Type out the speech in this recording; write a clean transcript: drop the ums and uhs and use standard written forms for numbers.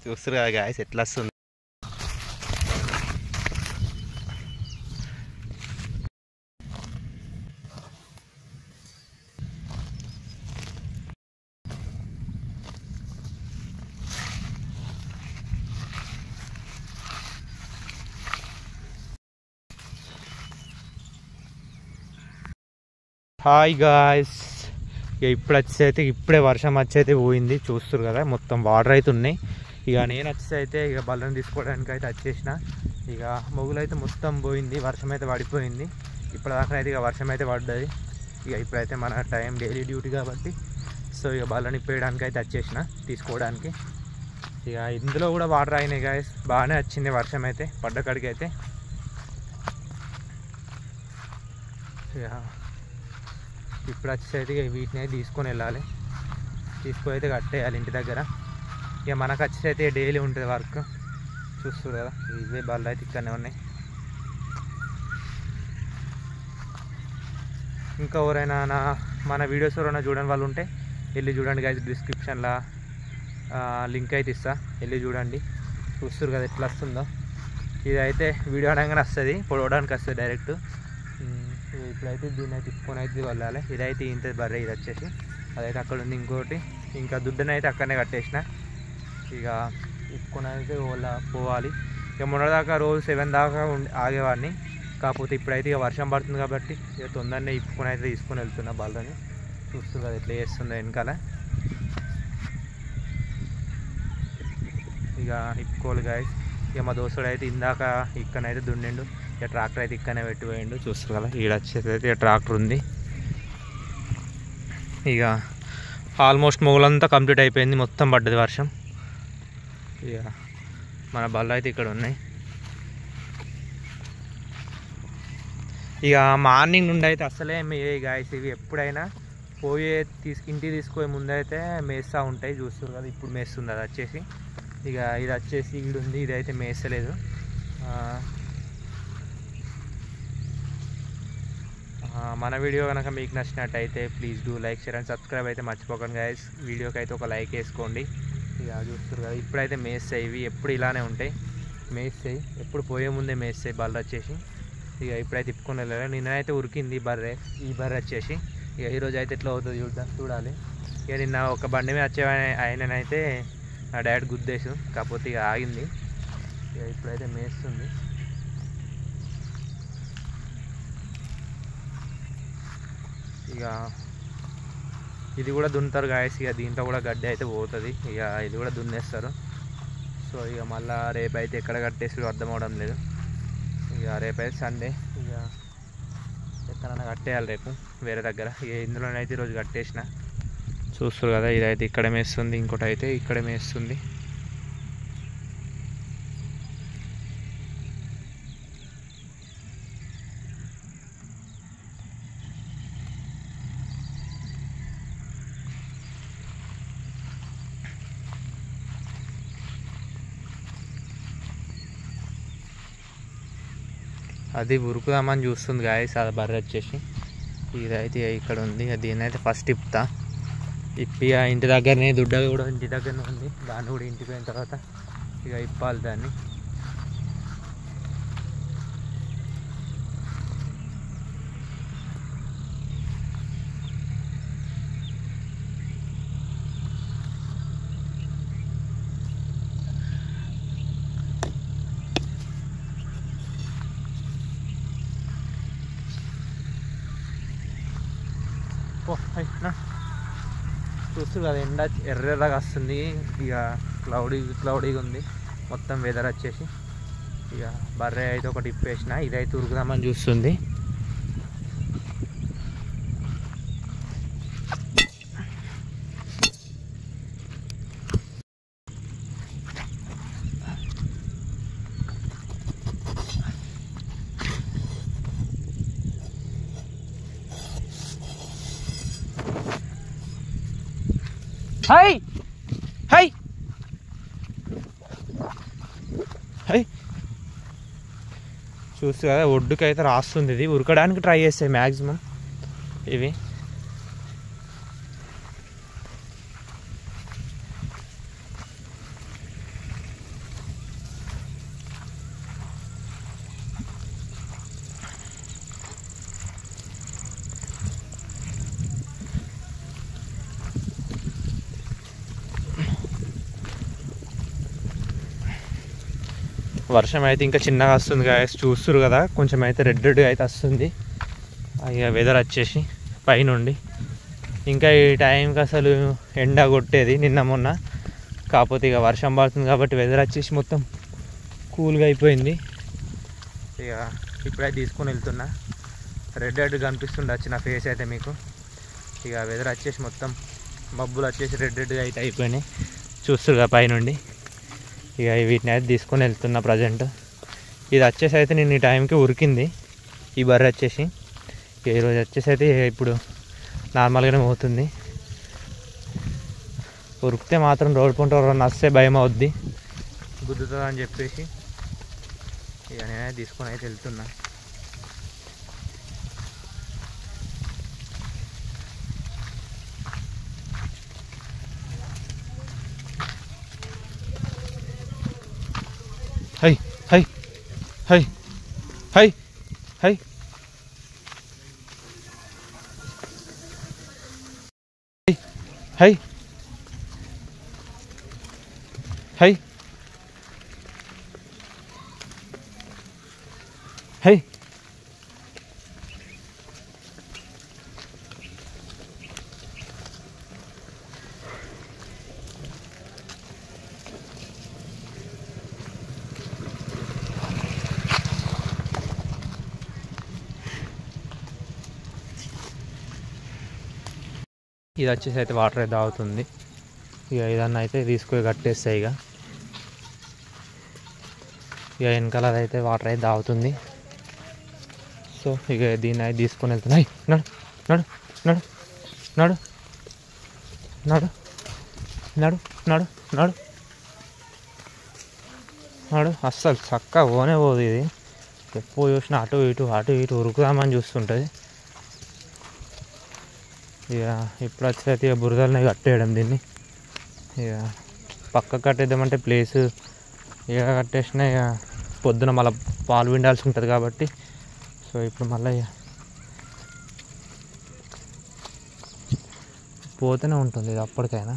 చూస్తారు కదా గాయస్ ఎట్లా వస్తుంది. హాయ్ గాయస్, ఇక ఇప్పుడు వచ్చేసైతే ఇప్పుడే వర్షం వచ్చైతే పోయింది. చూస్తారు కదా మొత్తం వాటర్ అయితే ఉన్నాయి. ఇక నేను వచ్చేసైతే ఇక బల్లని తీసుకోవడానికి అయితే వచ్చేసిన. ఇక మొగులు అయితే మొత్తం పోయింది, వర్షం అయితే పడిపోయింది. ఇప్పటిదాకా అయితే ఇక వర్షం అయితే పడ్డది. ఇక ఇప్పుడైతే మన టైం డైలీ డ్యూటీ కాబట్టి సో ఇక బల్లని ఇప్పేయడానికి అయితే వచ్చేసిన తీసుకోవడానికి. ఇక ఇందులో కూడా వాటర్ అయినాయి గాయస్, బాగానే వచ్చింది వర్షం అయితే పడ్డ కాడికి అయితే. ఇక ఇప్పుడు వచ్చేసైతే ఇక వీటిని అయితే తీసుకొని వెళ్ళాలి, తీసుకొని అయితే కట్టేయాలి ఇంటి దగ్గర. ఇక మనకు వచ్చేసైతే డైలీ ఉంటుంది వర్క్. చూస్తారు కదా ఇవే బళ్ళు అయితే ఇక్కడనే ఉన్నాయి. ఇంకా ఎవరైనా మన వీడియోస్ ఎవరైనా చూడని వాళ్ళు ఉంటే వెళ్ళి చూడండి గాయస్, డిస్క్రిప్షన్లో లింక్ అయితే ఇస్తా, వెళ్ళి చూడండి. చూస్తారు కదా ఎట్లా వస్తుందో. ఇది అయితే వీడియో అనగానే వస్తుంది, పొడవడానికి వస్తుంది డైరెక్ట్. ఇప్పుడైతే దీన్ని అయితే తిప్పుకొని అయితే వెళ్ళాలి. ఇదైతే ఇంత బర్రె, ఇది వచ్చేసి అదైతే అక్కడ ఉంది. ఇంకోటి ఇంకా దుడ్డని అయితే అక్కడనే కట్టేసిన. ఇక తిప్పుకొని అయితే పోవాలి. ఇక మొన్నదాకా రోజు 7 దాకా ఆగేవాడిని, కాకపోతే ఇప్పుడైతే ఇక వర్షం పడుతుంది కాబట్టి ఇక తొందరనే ఇప్పుకొని అయితే తీసుకొని వెళ్తున్నా బళ్ళని. చూస్తుంది కదా ఎట్లా చేస్తుందో వెనకాల. ఇక ఇప్పుకోవాలి గాయస్. ఇక మా దోస్తుడు అయితే ఇందాక ఇక్కడనైతే దున్నిండు, ఇక ట్రాక్టర్ అయితే ఇక్కడనే పెట్టిపోయిండు. చూస్తారు కదా ఈడ వచ్చేసి అయితే ట్రాక్టర్ ఉంది. ఇక ఆల్మోస్ట్ మొగలంతా కంప్లీట్ అయిపోయింది, మొత్తం పడ్డది వర్షం. ఇక మన బళ్ళు అయితే ఇక్కడ ఉన్నాయి. ఇక మార్నింగ్ నుండి అయితే అసలే గాయస్ ఇవి ఎప్పుడైనా ఇంటికి తీసుకుపోయే ముందు అయితే మేస్తూ ఉంటాయి. చూస్తారు కదా ఇప్పుడు మేస్తుంది అది వచ్చేసి. ఇక ఇది వచ్చేసి ఈడు ఉంది, ఇది అయితే మేస్తలేదు. మన వీడియో కనుక మీకు నచ్చినట్టయితే please do like, share and subscribe అయితే మర్చిపోకండి గాయస్. వీడియోకి అయితే ఒక లైక్ వేసుకోండి. ఇక చూస్తారు కదా ఇప్పుడైతే మేస్తాయి, ఇవి ఎప్పుడు ఇలానే ఉంటాయి, మేస్తాయి ఎప్పుడు పోయే ముందే మేస్తాయి బర్రె వచ్చేసి. ఇక ఇప్పుడైతే తిప్పుకొని వెళ్ళాలి. నిన్నైతే ఉరికింది బర్రె, ఈ బర్రె వచ్చేసి. ఇక ఈరోజు అయితే ఎట్లా అవుతుంది చూడాలి. ఇక నిన్న ఒక బండి మీద వచ్చే ఆయననైతే నా డాడీ గుద్దేసు, కాకపోతే ఇక ఆగింది. ఇక ఇప్పుడైతే మేస్తుంది. ఇక ఇది కూడా దున్నుతారు గాయస్. ఇక దీంట్లో కూడా గడ్డి అయితే పోతుంది, ఇక ఇది కూడా దున్నేస్తారు. సో ఇక మళ్ళీ రేపైతే ఎక్కడ కట్టేసి అర్థం అవడం లేదు. ఇక రేపైతే సండే, ఇక ఎక్కడైనా కట్టేయాలి రేపు వేరే దగ్గర. ఇక ఇందులోనైతే ఈరోజు కట్టేసిన. చూస్తారు కదా ఇదైతే ఇక్కడ మేస్తుంది, ఇంకోటి అయితే ఇక్కడ మేస్తుంది. అది ఉరుకుదామని చూస్తుంది గాయస్ అది బర్రె వచ్చేసి. ఇదైతే ఇక్కడ ఉంది, దీన్ని అయితే ఫస్ట్ ఇప్పుతా. ఇప్పి ఇంటి దగ్గరనే దుడ్డ కూడా ఇంటి దగ్గరనే ఉంది, దాన్ని కూడా ఇంటికి పోయిన తర్వాత ఇక ఇప్పాలి దాన్ని. చూస్తారు కదా ఎండ ఎర్రగా వస్తుంది. ఇక క్లౌడీగా ఉంది మొత్తం వెదర్ వచ్చేసి. ఇక బర్రె అయితే ఒకటి ఇప్పేసిన, ఇదైతే ఉరుకుదామని చూస్తుంది. హై హై హై చూస్తే కదా ఒడ్డుకైతే రాస్తుంది. ఇది ఉరకడానికి ట్రై చేస్తాయి మ్యాక్సిమం ఇవి. వర్షం అయితే ఇంకా చిన్నగా వస్తుంది గాయస్, చూస్తురు కదా, కొంచెం అయితే రెడ్ అయితే వస్తుంది ఇక వెదర్ వచ్చేసి పైనుండి. ఇంకా ఈ టైంకి అసలు ఎండ కొట్టేది నిన్న మొన్న, కాకపోతే ఇక వర్షం పడుతుంది కాబట్టి వెదర్ వచ్చేసి మొత్తం కూల్గా అయిపోయింది. ఇక ఇప్పుడైతే తీసుకొని వెళ్తున్నా. రెడ్ కనిపిస్తుండొచ్చు నా ఫేస్ అయితే మీకు. ఇక వెదర్ వచ్చేసి మొత్తం మబ్బులు వచ్చేసి రెడ్గా అయితే అయిపోయినాయి, చూస్తురుగా పైనుండి. ఇక వీటిని అయితే తీసుకొని వెళ్తున్నా ప్రజెంట్. ఇది వచ్చేసి అయితే నేను ఈ టైంకి ఉరికింది ఈ బర్రె వచ్చేసి. ఈరోజు వచ్చేసి అయితే ఇప్పుడు నార్మల్గానే పోతుంది. ఉరికితే మాత్రం రోడ్ పంట నస్తే భయం అవుద్ది, గుద్దుతుంది అని చెప్పేసి ఇక నేనైతే తీసుకొని అయితే వెళ్తున్నా. High high high high high high high high ఇది వచ్చేసి అయితే వాటర్ అయితే తాగుతుంది. ఇక ఇదన్నా అయితే తీసుకొని కట్టేస్తాయి. ఇక వెనకాల అయితే వాటర్ అయితే తాగుతుంది. సో ఇక దీన్ని అయితే తీసుకొని వెళ్తున్నాయి. నడు నడు నడు నడు నడు నడు నడు నడు నడు అస్సలు చక్కగా పోనే పోదు ఇది. ఎప్పుడు చూసినా అటు ఇటు ఉరుకుదామని చూస్తుంటుంది. ఇక ఇప్పుడు వచ్చేసి ఇక బురదలని కట్టేయడం దీన్ని. ఇక పక్క కట్టేద్దామంటే ప్లేసు ఇక కట్టేసినా ఇక పొద్దున మళ్ళీ పాలు పిండాల్సి ఉంటుంది కాబట్టి, సో ఇప్పుడు మళ్ళీ పోతూనే ఉంటుంది ఇది అప్పటికైనా.